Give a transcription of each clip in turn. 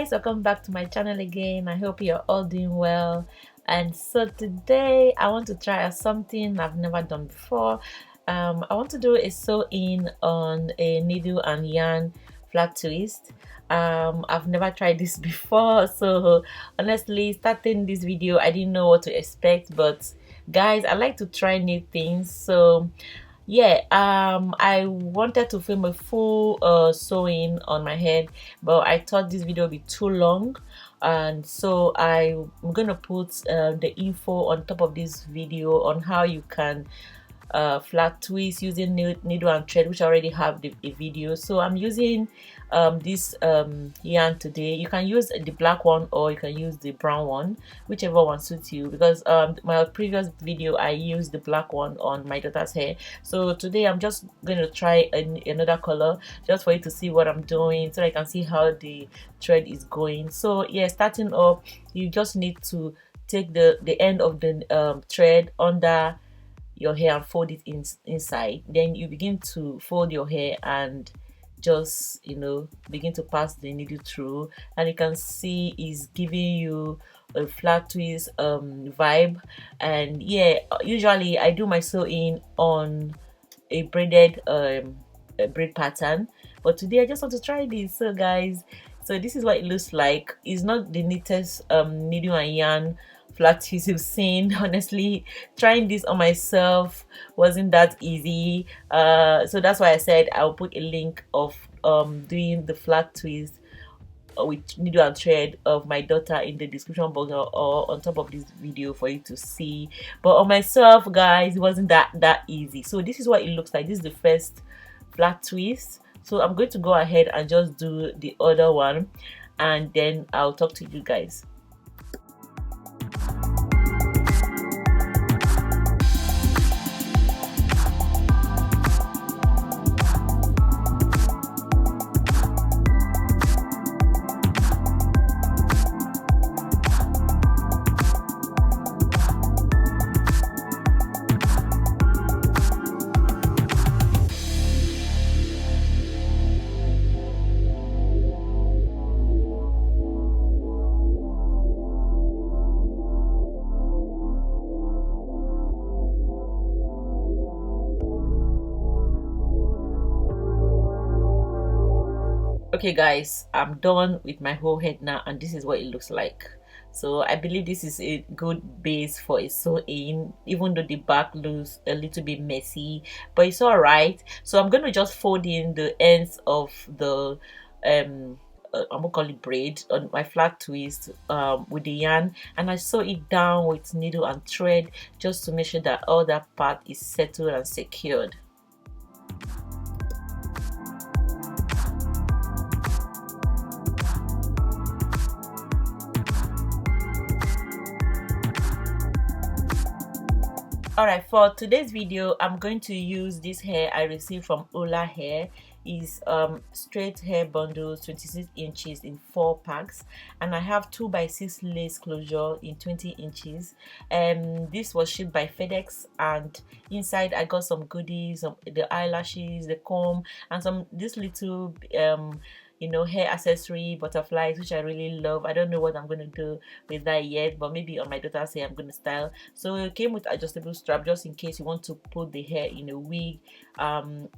guys, welcome back to my channel again. I hope you're all doing well. And so today I want to try something I've never done before. I want to do a sew-in on a needle and yarn flat twist. I've never tried this before, so honestly, starting this video I didn't know what to expect, but guys, I like to try new things. So yeah, I wanted to film a full sewing on my head, but I thought this video would be too long, and so I'm gonna put the info on top of this video on how you can flat twist using needle and thread, which I already have a video. So I'm using this yarn today. You can use the black one or you can use the brown one, whichever one suits you, because my previous video I used the black one on my daughter's hair. So today I'm just going to try another color just for you to see what I'm doing, so I can see how the thread is going. So yeah, starting up, you just need to take the end of the thread under your hair and fold it inside. Then you begin to fold your hair and just, you know, begin to pass the needle through, and you can see it's giving you a flat twist vibe. And yeah, usually I do my sewing on a braided braid pattern, but today I just want to try this. So guys, so this is what it looks like. It's not the neatest needle and yarn flat twist you've seen. Honestly, trying this on myself wasn't that easy, so that's why I said I'll put a link of doing the flat twist with needle and thread of my daughter in the description box or on top of this video for you to see. But on myself, guys, it wasn't that easy. So this is what it looks like. This is the first flat twist, so I'm going to go ahead and just do the other one, and then I'll talk to you guys. Okay guys, I'm done with my whole head now, and this is what it looks like. So I believe this is a good base for a sew-in, even though the back looks a little bit messy, but it's all right. So I'm going to just fold in the ends of the I'm gonna call it braid on my flat twist with the yarn, and I sew it down with needle and thread just to make sure that all that part is settled and secured. Alright, for today's video, I'm going to use this hair I received from Ula Hair. Is straight hair bundles, 26 inches in 4 packs, and I have 2x6 lace closure in 20 inches. This was shipped by FedEx, and inside I got some goodies, the eyelashes, the comb, and some this little you know, hair accessory butterflies, which I really love. I don't know what I'm going to do with that yet, but maybe on my daughter's hair I'm going to style. So it came with adjustable strap just in case you want to put the hair in a wig.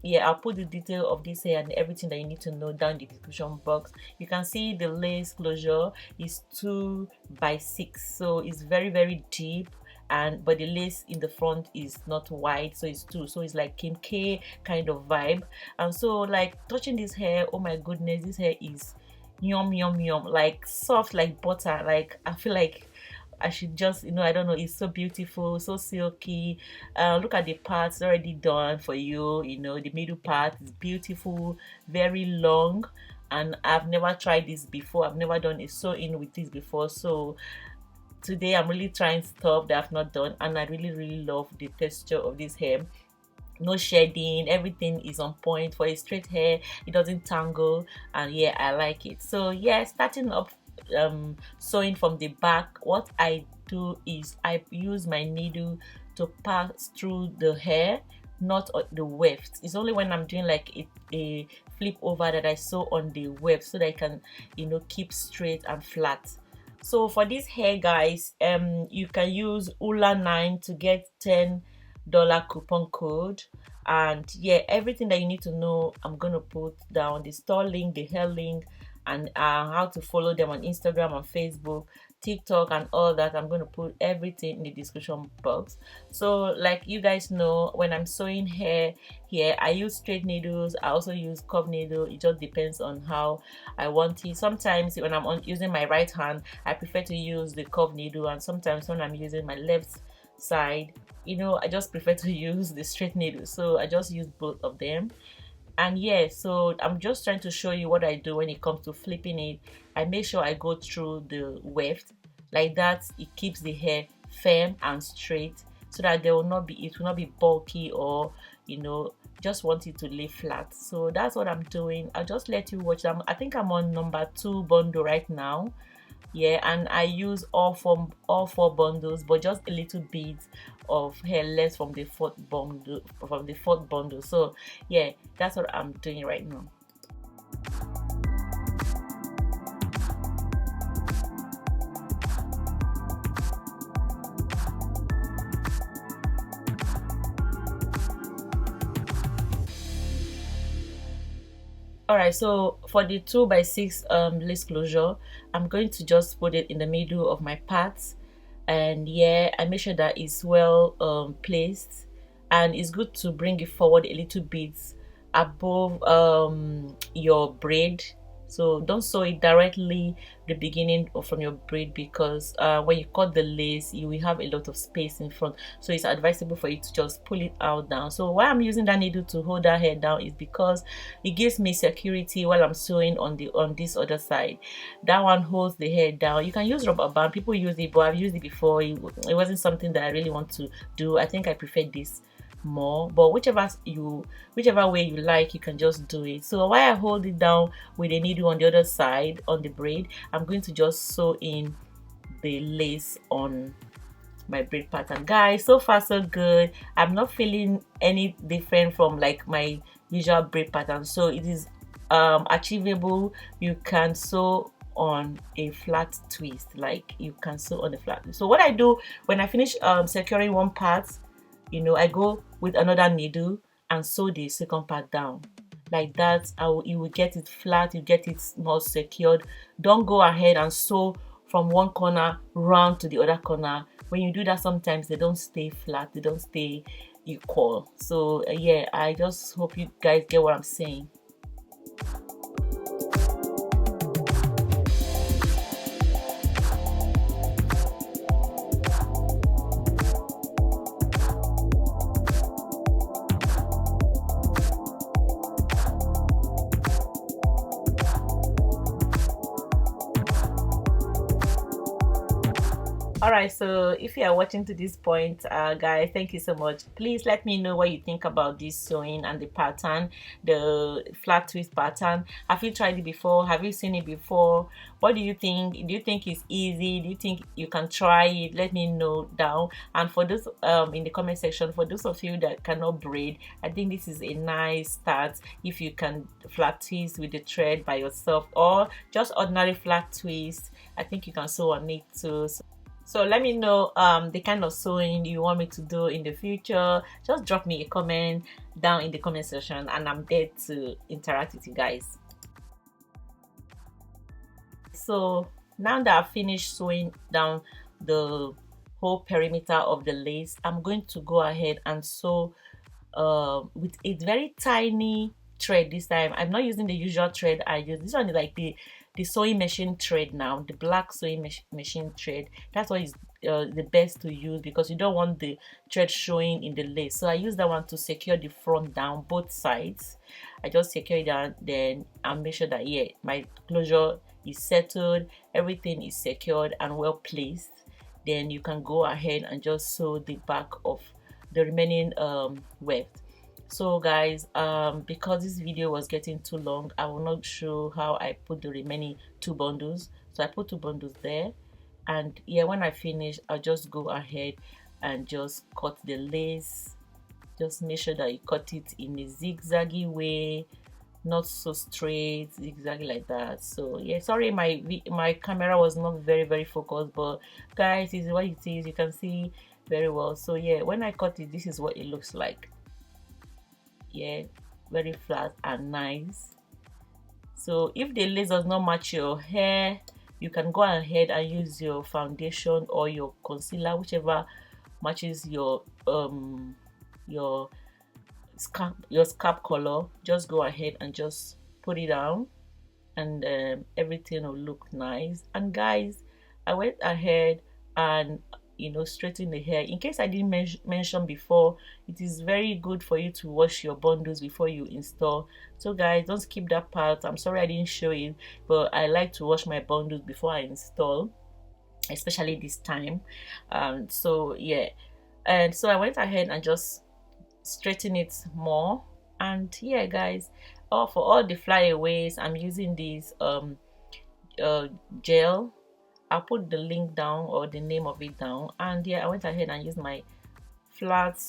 Yeah, I'll put the detail of this hair and everything that you need to know down in the description box. You can see the lace closure is 2x6, so it's very deep, and but the lace in the front is not wide, so it's 2, so it's like Kim K kind of vibe. And so like touching this hair, oh my goodness, this hair is yum, like soft like butter. Like I feel like I should just, you know, I don't know, it's so beautiful, so silky. Look at the parts already done for you. You know, the middle part is beautiful, very long, and I've never tried this before. I've never done a sew-in with this before, so today I'm really trying stuff that I've not done, and I really love the texture of this hair. No shedding, everything is on point for a straight hair. It doesn't tangle, and yeah, I like it. So yeah, starting up sewing from the back, what I do is I use my needle to pass through the hair not on the weft. It's only when I'm doing like a flip over that I sew on the weft, so that I can, you know, keep straight and flat. So for this hair, guys, you can use ULA9 to get $10 coupon code. And yeah, everything that you need to know, I'm gonna put down: the store link, the hair link, and how to follow them on Instagram and Facebook, TikTok, and all that. I'm going to put everything in the description box. So like you guys know, when I'm sewing hair here, I use straight needles. I also use curved needle. It just depends on how I want it. Sometimes when I'm using my right hand, I prefer to use the curved needle, and sometimes when I'm using my left side, you know, I just prefer to use the straight needle. So I just use both of them. And yeah, so I'm just trying to show you what I do when it comes to flipping it. I make sure I go through the weft like that. It keeps the hair firm and straight, so that there will not be, it will not be bulky, or you know, just want it to lay flat. So that's what I'm doing. I'll just let you watch them. I think I'm on number 2 bundle right now. Yeah, and I use all 4 bundles, but just a little bit of hair left from the fourth bundle. So yeah, that's what I'm doing right now. All right, so for the 2x6 lace closure, I'm going to just put it in the middle of my parts. And yeah, I make sure that it's well placed, and it's good to bring it forward a little bit above your braid. So don't sew it directly the beginning or from your braid, because when you cut the lace, you will have a lot of space in front. So it's advisable for you to just pull it out down. So why I'm using that needle to hold that hair down is because it gives me security while I'm sewing on this other side. That one holds the hair down. You can use rubber band. People use it, but I've used it before. It wasn't something that I really want to do. I think I prefer this more, but whichever way you like, you can just do it. So while I hold it down with a needle on the other side on the braid, I'm going to just sew in the lace on my braid pattern. Guys, so far so good. I'm not feeling any different from like my usual braid pattern, so it is achievable. You can sew on a flat twist, like you can sew on a flat twist. So what I do when I finish securing one part, you know, I go with another needle and sew the second part down like that. You will get it flat, you get it more secured. Don't go ahead and sew from one corner round to the other corner. When you do that, sometimes they don't stay flat, they don't stay equal. So yeah, I just hope you guys get what I'm saying. All right, so if you are watching to this point, guys, thank you so much. Please let me know what you think about this sewing and the pattern, the flat twist pattern. Have you tried it before? Have you seen it before? What do you think? Do you think it's easy? Do you think you can try it? Let me know down. And for those in the comment section, for those of you that cannot braid, I think this is a nice start. If you can flat twist with the thread by yourself, or just ordinary flat twist, I think you can sew on it too. So let me know the kind of sewing you want me to do in the future. Just drop me a comment down in the comment section, and I'm there to interact with you guys. So now that I've finished sewing down the whole perimeter of the lace, I'm going to go ahead and sew with a very tiny thread this time. I'm not using the usual thread I use. This one is like the sewing machine thread now, the black sewing machine thread. That's what is the best to use, because you don't want the thread showing in the lace. So I use that one to secure the front down, both sides. I just secure it down, then I'll make sure that yeah, my closure is settled, everything is secured and well placed. Then you can go ahead and just sew the back of the remaining weft. So guys, because this video was getting too long, I will not show how I put the remaining 2 bundles. So I put 2 bundles there, and yeah, when I finish, I'll just go ahead and just cut the lace Just make sure that you cut it in a zigzaggy way, not so straight, zigzaggy like that. So yeah, sorry, my camera was not very focused, but guys, this is what it is. You can see very well. So yeah, when I cut it, this is what it looks like. Yeah, very flat and nice. So if the lace does not match your hair, you can go ahead and use your foundation or your concealer, whichever matches your scalp color. Just go ahead and just put it down, and everything will look nice. And guys, I went ahead and straighten the hair. In case I didn't mention before, it is very good for you to wash your bundles before you install. So guys, don't skip that part. I'm sorry I didn't show it, but I like to wash my bundles before I install, especially this time. So yeah, and so I went ahead and just straighten it more. And yeah guys, for all the flyaways, I'm using this gel. I'll put the link down, or the name of it down. And yeah, I went ahead and used my flat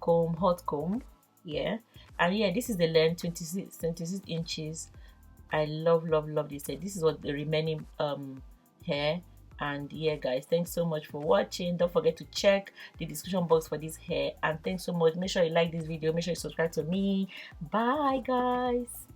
comb, hot comb. Yeah, and yeah, this is the length, 26 inches. I love this hair. This is what the remaining hair. And yeah guys, thanks so much for watching. Don't forget to check the description box for this hair. And thanks so much. Make sure you like this video, make sure you subscribe to me. Bye guys.